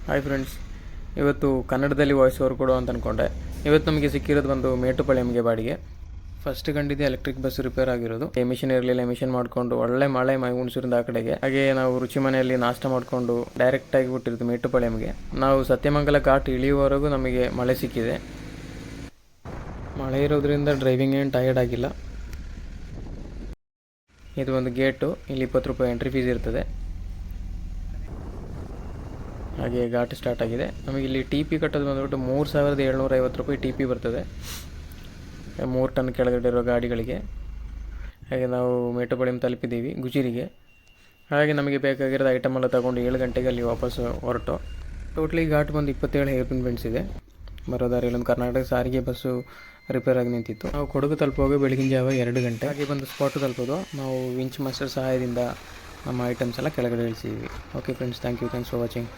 Hi friends, ಇವತ್ತು ಕನ್ನಡದಲ್ಲಿ voice over ಕೊಡು ಅಂತ ಅಂದ್ಕೊಂಡೆ. ಇವತ್ತು ನಮಗೆ ಸಿಕ್ಕಿರೋದು ಒಂದು ಮೇಟುಪಾಳ್ಯಂಗೆ ಬಾಡಿಗೆ. ಫಸ್ಟ್ ಕಂಡಿದ್ದೆ ಎಲೆಕ್ಟ್ರಿಕ್ ಬಸ್ ರಿಪೇರ್ ಆಗಿರೋದು. ಎಮಿಷನ್ ಇರಲಿಲ್ಲ, ಎಮಿಷನ್ ಮಾಡಿಕೊಂಡು ಒಳ್ಳೆ ಮಳೆ ಹುಣಸೂರಿಂದ ಆ ಕಡೆಗೆ. ಹಾಗೆ ನಾವು ರುಚಿ ಮನೆಯಲ್ಲಿ ನಾಷ್ಟ ಮಾಡಿಕೊಂಡು ಡೈರೆಕ್ಟಾಗಿ ಬಿಟ್ಟಿರೋದು ಮೇಟುಪಾಳ್ಯಂಗೆ. ನಾವು ಸತ್ಯಮಂಗಲ ಘಾಟ್ ಇಳಿಯುವವರೆಗೂ ನಮಗೆ ಮಳೆ ಸಿಕ್ಕಿದೆ. ಮಳೆ ಇರೋದ್ರಿಂದ ಡ್ರೈವಿಂಗ್ ಏನು ಟಯರ್ಡ್ ಆಗಿಲ್ಲ. ಇದು ಒಂದು ಗೇಟು, ಇಲ್ಲಿ 20 ರೂಪಾಯಿ ಎಂಟ್ರಿ ಫೀಸ್ ಇರ್ತದೆ. ಹಾಗೆ ಘಾಟ್ ಸ್ಟಾರ್ಟ್ ಆಗಿದೆ. ನಮಗೆ ಇಲ್ಲಿ ಟಿ ಪಿ ಕಟ್ಟೋದು ಬಂದ್ಬಿಟ್ಟು 3750 ರೂಪಾಯಿ ಟಿ ಪಿ ಬರ್ತದೆ 3 ಟನ್ ಕೆಳಗಡೆ ಇರೋ ಗಾಡಿಗಳಿಗೆ. ಹಾಗೆ ನಾವು ಮೇಟುಪಾಳ್ಯಂ ತಲುಪಿದ್ದೀವಿ ಗುಜಿರಿಗೆ. ಹಾಗೆ ನಮಗೆ ಬೇಕಾಗಿರೋದು ಐಟಮ್ ಎಲ್ಲ ತಗೊಂಡು 7 ಗಂಟೆಗೆ ಅಲ್ಲಿ ವಾಪಸ್ ಹೊರಟು. ಟೋಟ್ಲಿ ಘಾಟ್ ಬಂದು 27 ಹೇರ್ ಪಿನ್ ಬೆಂಡ್ಸ್ ಇದೆ. ಬರೋದಾರಿ ಇಲ್ಲೊಂದು ಕರ್ನಾಟಕ ಸಾರಿಗೆ ಬಸ್ಸು ರಿಪೇರ್ ಆಗಿ ನಿಂತಿತ್ತು. ನಾವು ಕೊಡಗು ತಲುಪುವಾಗ ಬೆಳಗಿನ ಜಾವ 2 ಗಂಟೆ. ಹಾಗೆ ಬಂದು ಸ್ಪಾಟ್ ತಲುಪೋದು. ನಾವು ವಿಂಚ್ ಮಾಸ್ಟರ್ ಸಹಾಯದಿಂದ ನಮ್ಮ ಐಟಮ್ಸ್ ಎಲ್ಲ ಕೆಳಗಡೆ ಇಳಿಸಿದ್ವಿ. Okay friends, thanks for watching.